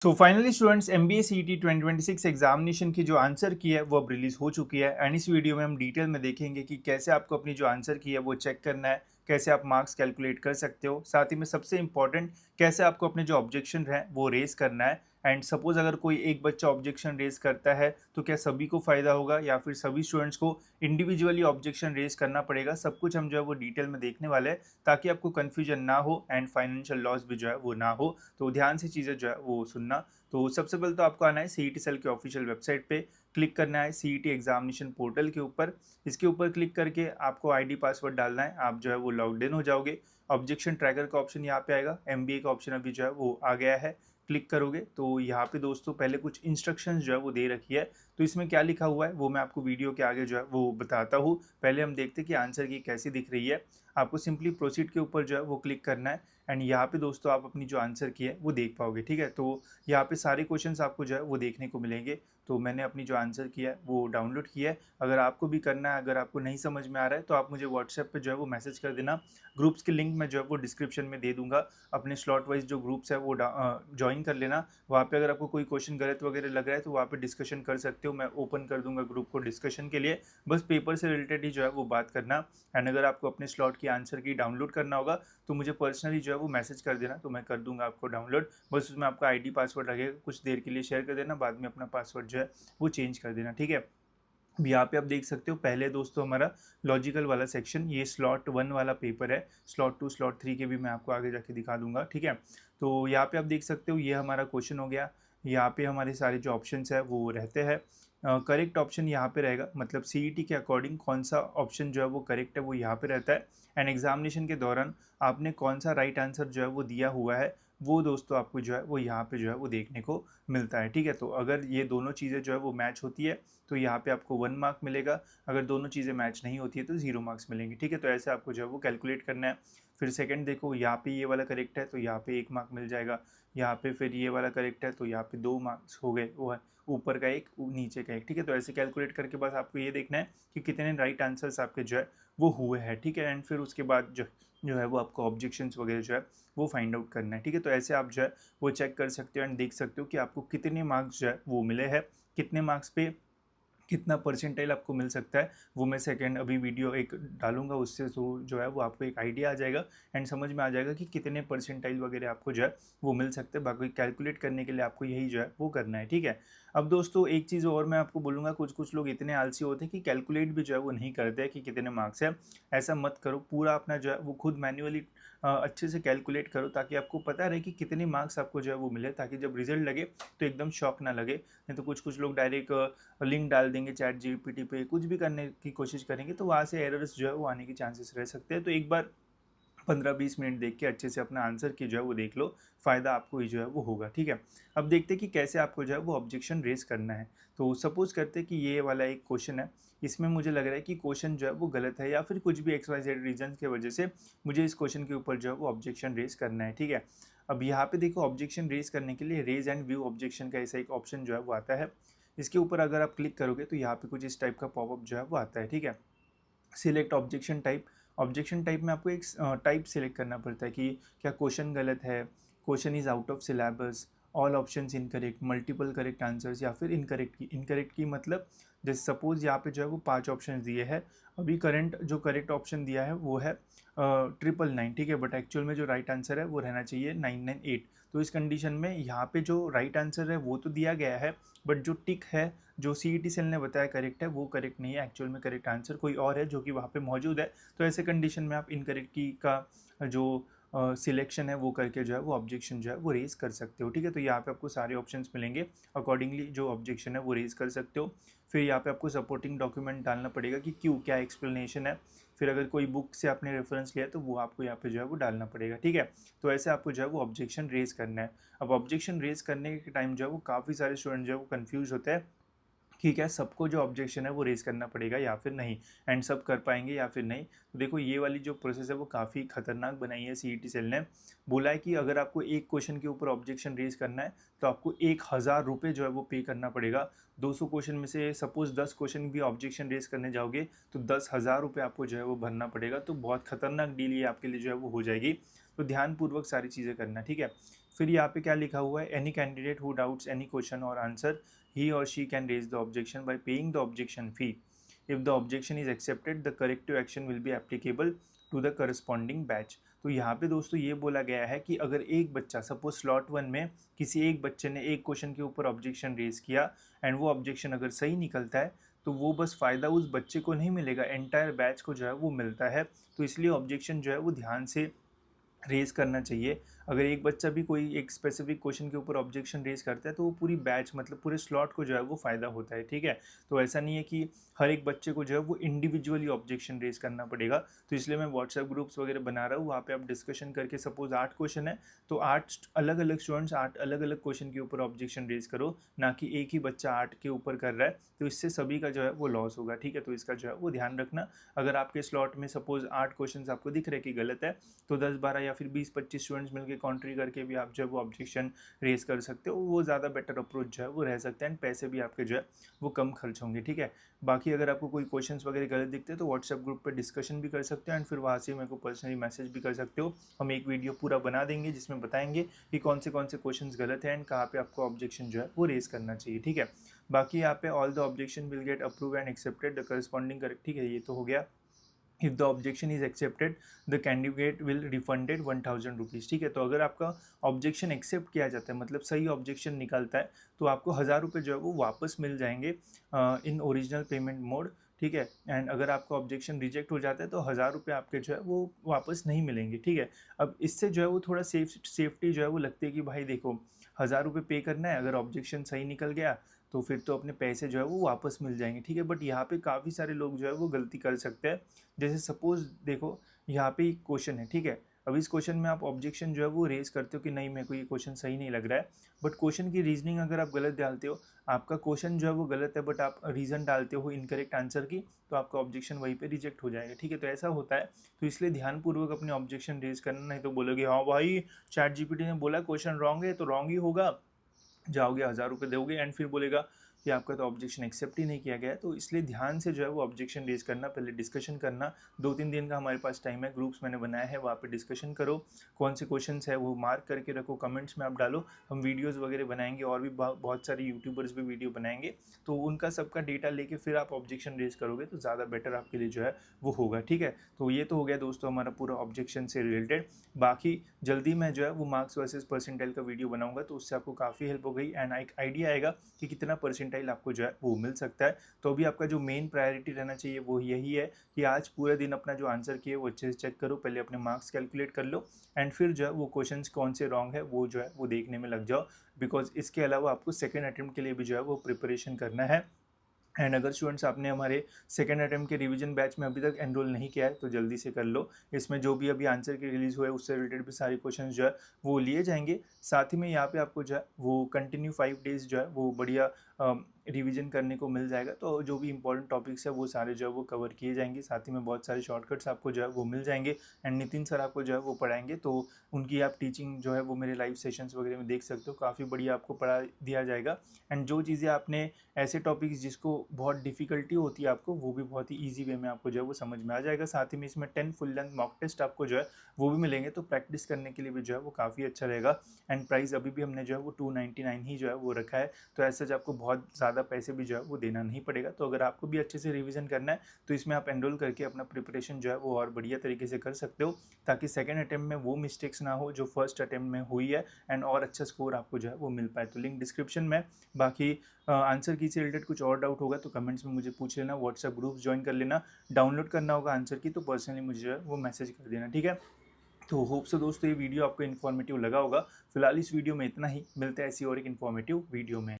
तो finally students MBA CET 2026 examination की जो आंसर की है वो अब रिलीज हो चुकी है एंड इस वीडियो में हम डिटेल में देखेंगे कि कैसे आपको अपनी जो आंसर की है वो चेक करना है, कैसे आप मार्क्स कैलकुलेट कर सकते हो, साथ ही में सबसे इंपॉर्टेंट कैसे आपको अपने जो ऑब्जेक्शन है वो रेज करना है। एंड सपोज अगर कोई एक बच्चा ऑब्जेक्शन रेज करता है तो क्या सभी को फायदा होगा या फिर सभी स्टूडेंट्स को इंडिविजुअली ऑब्जेक्शन रेज करना पड़ेगा, सब कुछ हम जो है वो डिटेल में देखने वाले हैं ताकि आपको कन्फ्यूजन ना हो एंड फाइनेंशियल लॉस भी जो है वो ना हो। तो ध्यान से चीज़ें जो है वो सुनना। तो सबसे पहले तो आपको आना है सीईटी सेल के ऑफिशियल वेबसाइट पे, क्लिक करना है सीईटी एग्जामिनेशन पोर्टल के ऊपर। इसके ऊपर क्लिक करके आपको आईडी पासवर्ड डालना है, आप जो है वो लॉग्ड इन हो जाओगे। ऑब्जेक्शन ट्रैकर का ऑप्शन यहाँ पे आएगा, एमबीए का ऑप्शन अभी जो है वो आ गया है। क्लिक करोगे तो यहाँ पे दोस्तों पहले कुछ इंस्ट्रक्शंस जो है वो दे रखी है, तो इसमें क्या लिखा हुआ है वो मैं आपको वीडियो के आगे जो है वो बताता हूँ। पहले हम देखते हैं कि आंसर की कैसी दिख रही है। आपको सिंपली प्रोसीड के ऊपर जो है वो क्लिक करना है एंड यहाँ पे दोस्तों आप अपनी जो आंसर की है वो देख पाओगे। ठीक है, तो यहाँ पे सारे क्वेश्चंस आपको जो है वो देखने को मिलेंगे। तो मैंने अपनी जो आंसर किया है वो डाउनलोड किया है। अगर आपको भी करना है, अगर आपको नहीं समझ में आ रहा है तो आप मुझे व्हाट्सएप पे जो है वो मैसेज कर देना। ग्रुप्स की लिंक मैं जो है वो डिस्क्रिप्शन में दे दूंगा। अपने स्लॉट वाइज जो ग्रुप्स है वो ज्वाइन कर लेना। वहाँ पे अगर आपको कोई क्वेश्चन गलत वगैरह लग रहा है तो वहाँ पे डिस्कशन कर सकते हो, मैं ओपन कर दूंगा ग्रुप को डिस्कशन के लिए। बस पेपर से रिलेटेड ही जो है वो बात करना। एंड अगर आपको अपने स्लॉट की आंसर की डाउनलोड करना होगा तो मुझे पर्सनली जो है वो मैसेज कर देना, तो मैं कर दूंगा आपको डाउनलोड। बस उसमें आपका आईडी पासवर्ड लगेगा, कुछ देर के लिए शेयर कर देना, बाद में अपना पासवर्ड जो है वो चेंज कर देना। ठीक है, अब यहाँ पे आप देख सकते हो पहले दोस्तों हमारा लॉजिकल वाला सेक्शन, ये स्लॉट 1 वाला पेपर है। स्लॉट 2 स्लॉट 3 के भी मैं आपको आगे जाके दिखा दूंगा। ठीक है, तो यहाँ पे आप देख सकते हो ये हमारा क्वेश्चन हो गया। यहाँ पे हमारे सारे जो ऑप्शंस है वो रहते हैं। करेक्ट ऑप्शन यहाँ पे रहेगा, मतलब सीईटी के अकॉर्डिंग कौन सा ऑप्शन जो है वो करेक्ट है वो यहाँ पे रहता है। एंड एग्जामिनेशन के दौरान आपने कौन सा राइट आंसर जो है वो दिया हुआ है वो दोस्तों आपको जो है वो यहाँ पे जो है वो देखने को मिलता है। ठीक है, तो अगर ये दोनों चीज़ें जो है वो मैच होती है तो यहाँ पे आपको 1 मार्क मिलेगा। अगर दोनों चीज़ें मैच नहीं होती है तो 0 मार्क्स मिलेंगे। ठीक है, तो ऐसे आपको जो है वो कैलकुलेट करना है। फिर सेकंड देखो, यहाँ पे ये वाला करेक्ट है तो यहाँ पे 1 मार्क मिल जाएगा। यहाँ पे फिर ये वाला करेक्ट है तो यहाँ पे 2 मार्क्स हो गए, वो है ऊपर का एक नीचे का एक। ठीक है, तो ऐसे कैलकुलेट करके बस आपको ये देखना है कि कितने राइट आंसर्स आपके जो है वो हुए हैं। ठीक है, एंड फिर उसके बाद जो है वो आपको ऑब्जेक्शंस वगैरह जो है वो फाइंड आउट करना है। ठीक है, तो ऐसे आप जो है वो चेक कर सकते हो एंड देख सकते हो कि आपको कितने मार्क्स जो है वो मिले हैं, कितने मार्क्स पे कितना परसेंटाइल आपको मिल सकता है। वो मैं सेकंड अभी वीडियो एक डालूंगा, उससे तो जो है वो आपको एक आइडिया आ जाएगा एंड समझ में आ जाएगा कि कितने परसेंटाइल वगैरह आपको जो है वो मिल सकते हैं। बाकी कैलकुलेट करने के लिए आपको यही जो है वो करना है। ठीक है, अब दोस्तों एक चीज़ और मैं आपको बोलूँगा, कुछ कुछ लोग इतने आलसी होते हैं कि कैलकुलेट भी जो है वो नहीं करते हैं कि कितने मार्क्स है। ऐसा मत करो, पूरा अपना जो है वो खुद मैन्युअली अच्छे से कैलकुलेट करो ताकि आपको पता रहे कि कितने मार्क्स आपको जो है वो मिले, ताकि जब रिजल्ट लगे तो एकदम शॉक ना लगे। नहीं तो कुछ कुछ लोग डायरेक्ट लिंक डाल देंगे चैट जीपीटी पे, कुछ भी करने की कोशिश करेंगे तो वहाँ से एरर्स जो है वो आने के चांसेस रह सकते हैं। तो एक बार 15-20 मिनट देख के अच्छे से अपना आंसर की जो है वो देख लो, फ़ायदा आपको ही जो है वो होगा। ठीक है, अब देखते हैं कि कैसे आपको जो है वो ऑब्जेक्शन रेज करना है। तो सपोज करते हैं कि ये वाला एक क्वेश्चन है, इसमें मुझे लग रहा है कि क्वेश्चन जो है वो गलत है या फिर कुछ भी एक्स वाई जेड रीजन की वजह से मुझे इस क्वेश्चन के ऊपर जो है वो ऑब्जेक्शन रेज करना है। ठीक है, अब यहाँ पे देखो ऑब्जेक्शन रेज करने के लिए रेज एंड व्यू ऑब्जेक्शन का ऐसा एक ऑप्शन जो है वो आता है। इसके ऊपर अगर आप क्लिक करोगे तो यहाँ पे कुछ इस टाइप का पॉपअप जो है वो आता है। ठीक है, select objection type. Objection type में आपको एक टाइप सिलेक्ट करना पड़ता है कि क्या क्वेश्चन गलत है, question is out of syllabus, all options incorrect, multiple correct answers, या फिर इनकरेक्ट की। इनकरेक्ट की मतलब जैसे सपोज यहाँ पे जो है वो 5 ऑप्शन दिए हैं, अभी करंट जो करेक्ट ऑप्शन दिया है वो है 999। ठीक है, बट एक्चुअल में जो राइट आंसर है वो रहना चाहिए 998। तो इस कंडीशन में यहाँ पे जो राइट आंसर है वो तो दिया गया है, बट जो टिक है जो सीईटी सेल ने बताया करेक्ट है वो करेक्ट नहीं है, एक्चुअल में करेक्ट आंसर कोई और है जो कि वहाँ पे मौजूद है। तो ऐसे कंडीशन में आप इनकरेक्ट की का जो सिलेक्शन है वो करके जो है वो ऑब्जेक्शन जो है वो रेज कर सकते हो। ठीक है, तो यहाँ पे आपको सारे ऑप्शंस मिलेंगे, अकॉर्डिंगली जो ऑब्जेक्शन है वो रेज कर सकते हो। फिर यहाँ पे आपको सपोर्टिंग डॉक्यूमेंट डालना पड़ेगा कि क्यों, क्या एक्सप्लेनेशन है। फिर अगर कोई बुक से आपने रेफरेंस लिया तो वो आपको यहाँ पे जो है वो डालना पड़ेगा। ठीक है, तो ऐसे आपको जो है वो ऑब्जेक्शन रेज करना है। अब ऑब्जेक्शन रेज करने के टाइम जो है वो काफ़ी सारे स्टूडेंट जो है वो कन्फ्यूज होते हैं कि क्या सबको जो ऑब्जेक्शन है वो रेज करना पड़ेगा या फिर नहीं, एंड सब कर पाएंगे या फिर नहीं। तो देखो ये वाली जो प्रोसेस है वो काफ़ी खतरनाक बनाई है सीईटी सेल ने। बोला है कि अगर आपको एक क्वेश्चन के ऊपर ऑब्जेक्शन रेज करना है तो आपको 1000 रुपये जो है वो पे करना पड़ेगा। 200 क्वेश्चन में से सपोज 10 क्वेश्चन भी ऑब्जेक्शन रेज करने जाओगे तो 10,000 रुपये आपको जो है वो भरना पड़ेगा। तो बहुत खतरनाक डील ये आपके लिए जो है वो हो जाएगी। तो ध्यानपूर्वक सारी चीज़ें करना। ठीक है, फिर यहाँ पे क्या लिखा हुआ है, any candidate who doubts any question और आंसर ही और she can raise the objection by paying the objection fee. If the objection is accepted the corrective action will be applicable to the corresponding batch. तो यहाँ पे दोस्तों ये बोला गया है कि अगर एक बच्चा सपोज स्लॉट 1 में किसी एक बच्चे ने एक क्वेश्चन के ऊपर ऑब्जेक्शन रेज किया एंड वो ऑब्जेक्शन अगर सही निकलता है तो वो बस फ़ायदा उस बच्चे को नहीं मिलेगा, एंटायर बैच को जो है वो मिलता है. तो इसलिए ऑब्जेक्शन जो है वो ध्यान से रेज़ करना चाहिए. अगर एक बच्चा भी कोई एक स्पेसिफिक क्वेश्चन के ऊपर ऑब्जेक्शन रेज़ करता है तो वो पूरी बैच मतलब पूरे स्लॉट को जो है वो फ़ायदा होता है, ठीक है. तो ऐसा नहीं है कि हर एक बच्चे को जो है वो इंडिविजुअली ऑब्जेक्शन रेज़ करना पड़ेगा. तो इसलिए मैं व्हाट्सएप ग्रुप्स वगैरह बना रहा हूँ, वहाँ पे आप डिस्कशन करके सपोज 8 क्वेश्चन है तो 8 अलग अलग स्टूडेंट्स 8 अलग अलग क्वेश्चन के ऊपर ऑब्जेक्शन रेज़ करो, ना कि एक ही बच्चा 8 के ऊपर कर रहा है. तो इससे सभी का जो है वो लॉस होगा, ठीक है. तो इसका जो है वो ध्यान रखना. अगर आपके स्लॉट में सपोज 8 क्वेश्चन आपको दिख रहे कि गलत है तो 10-12 या फिर 20-25 स्टूडेंट्स मिलकर कॉन्ट्री करके भी आप जो है वो ऑब्जेक्शन रेज कर सकते हो. वो ज़्यादा बेटर अप्रोच जो है वो रह सकता है एंड पैसे भी आपके जो है वो कम खर्च होंगे, ठीक है. बाकी अगर आपको कोई क्वेश्चंस वगैरह गलत दिखते हैं तो व्हाट्सएप ग्रुप पे डिस्कशन भी कर सकते हो एंड फिर वहाँ से मेरे को पर्सनली मैसेज भी कर सकते हो. हम एक वीडियो पूरा बना देंगे जिसमें बताएंगे कि कौन से क्वेश्चंस गलत हैं एंड कहाँ पे आपको ऑब्जेक्शन जो है वो रेज करना चाहिए, ठीक है. बाकी यहाँ पे all the objection will get approve and accepted the corresponding correct, ठीक है. ये तो हो गया. If the objection is accepted the candidate will refunded 1000 rupees, ठीक है. तो अगर आपका ऑब्जेक्शन एक्सेप्ट किया जाता है मतलब सही ऑब्जेक्शन निकलता है तो आपको 1000 रुपये जो है वो वापस मिल जाएंगे इन ओरिजिनल पेमेंट मोड, ठीक है. एंड अगर आपका ऑब्जेक्शन रिजेक्ट हो जाता है तो 1000 रुपये आपके जो है वो वापस नहीं मिलेंगे, ठीक है. अब इससे जो है वो थोड़ा सेफ्टी जो है वो लगती है कि भाई देखो 1000 रुपये पे करना है, अगर ऑब्जेक्शन सही निकल गया तो फिर तो अपने पैसे जो है वो वापस मिल जाएंगे, ठीक है. बट यहाँ पे काफ़ी सारे लोग जो है वो गलती कर सकते हैं. जैसे सपोज़ देखो यहाँ पे एक क्वेश्चन है, ठीक है. अब इस क्वेश्चन में आप ऑब्जेक्शन जो है वो रेज़ करते हो कि नहीं मेरे को ये क्वेश्चन सही नहीं लग रहा है. बट क्वेश्चन की रीजनिंग अगर आप गलत डालते हो, आपका क्वेश्चन जो है वो गलत है बट आप रीज़न डालते हो इनकरेक्ट आंसर की, तो आपका ऑब्जेक्शन वहीं पे रिजेक्ट हो जाएगा, ठीक है. तो ऐसा होता है. तो इसलिए ध्यानपूर्वक अपने ऑब्जेक्शन रेज़ करना, नहीं तो बोलोगे हाँ भाई चैट जीपीटी ने बोला क्वेश्चन रॉन्ग है तो रॉन्ग ही होगा, जाओगे 1000 रुपये दोगे एंड फिर बोलेगा कि आपका तो ऑब्जेक्शन एक्सेप्ट ही नहीं किया गया है. तो इसलिए ध्यान से जो है वो ऑब्जेक्शन रेज करना, पहले डिस्कशन करना. 2-3 दिन का हमारे पास टाइम है, ग्रुप्स मैंने बनाया है, वहाँ पे डिस्कशन करो. कौन से क्वेश्चंस है वो मार्क करके रखो, कमेंट्स में आप डालो. हम वीडियोस वगैरह बनाएंगे और भी बहुत सारे यूट्यूबर्स भी वीडियो बनाएंगे, तो उनका सबका डेटा लेके फिर आप ऑब्जेक्शन रेज करोगे तो ज़्यादा बेटर आपके लिए जो है वो होगा, ठीक है. तो ये तो हो गया दोस्तों हमारा पूरा ऑब्जेक्शन से रिलेटेड. बाकी जल्दी मैं जो है वो मार्क्स वर्सेस परसेंटाइल का वीडियो बनाऊंगा, तो उससे आपको काफ़ी हेल्प हो गई एंड एक आइडिया आएगा कि कितना परसेंटाइल आपको जो है वो मिल सकता है. तो अभी आपका जो मेन प्रायोरिटी रहना चाहिए वो यही है कि आज पूरे दिन अपना जो आंसर किए वो अच्छे से चेक करो, पहले अपने मार्क्स कैलकुलेट कर लो एंड फिर जो है वो क्वेश्चंस कौन से रॉन्ग है वो जो है वो देखने में लग जाओ. बिकॉज इसके अलावा आपको सेकेंड अटेम्प्ट के लिए भी जो है वो प्रिपरेशन करना है. एंड अगर स्टूडेंट्स आपने हमारे सेकेंड अटेम्प्ट के रिवीजन बैच में अभी तक एनरोल नहीं किया है तो जल्दी से कर लो. इसमें जो भी अभी आंसर के रिलीज़ हुए उससे रिलेटेड भी सारे क्वेश्चंस जो है वो लिए जाएंगे. साथ ही में यहाँ पे आपको जो है वो कंटिन्यू 5 डेज़ जो है वो बढ़िया रिवीजन करने को मिल जाएगा. तो जो भी इंपॉर्टेंट टॉपिक्स है वो सारे जो है वो कवर किए जाएंगे. साथ ही में बहुत सारे शॉर्टकट्स आपको जो है वो मिल जाएंगे एंड नितिन सर आपको जो है वो पढ़ाएंगे. तो उनकी आप टीचिंग जो है वो मेरे लाइव सेशंस वगैरह में देख सकते हो, काफ़ी बढ़िया आपको पढ़ा दिया जाएगा. एंड जो चीज़ें आपने ऐसे टॉपिक्स जिसको बहुत डिफ़िकल्टी होती है आपको, वो भी बहुत ही ईजी वे में आपको जो है वो समझ में आ जाएगा. साथ ही में इसमें 10 फुल लेंथ मॉक टेस्ट आपको जो है वो भी मिलेंगे, तो प्रैक्टिस करने के लिए भी जो है वो काफ़ी अच्छा रहेगा. एंड प्राइस अभी भी हमने जो है वो 299 ही जो है वो रखा है. तो ऐसा आपको बहुत ज़्यादा पैसे भी जो है वो देना नहीं पड़ेगा. तो अगर आपको भी अच्छे से रिवीजन करना है तो इसमें आप एनरोल करके अपना प्रिपरेशन जो है वो और बढ़िया तरीके से कर सकते हो, ताकि सेकेंड अटैम्प्ट में वो मिस्टेक्स ना हो जो फर्स्ट अटैम्प्ट में हुई है एंड और अच्छा स्कोर आपको जो है वो मिल पाए. तो लिंक डिस्क्रिप्शन में. बाकी आंसर की से रिलेटेड कुछ और डाउट होगा तो कमेंट्स में मुझे पूछ लेना, व्हाट्सएप ग्रुप्स ज्वाइन कर लेना. डाउनलोड करना होगा आंसर की तो पर्सनली मुझे जो है वो मैसेज कर देना, ठीक है. तो होप सो दोस्तों ये वीडियो आपको इन्फॉर्मेटिव लगा होगा. फिलहाल इस वीडियो में इतना ही, मिलते हैं ऐसी और एक इन्फॉर्मेटिव वीडियो में.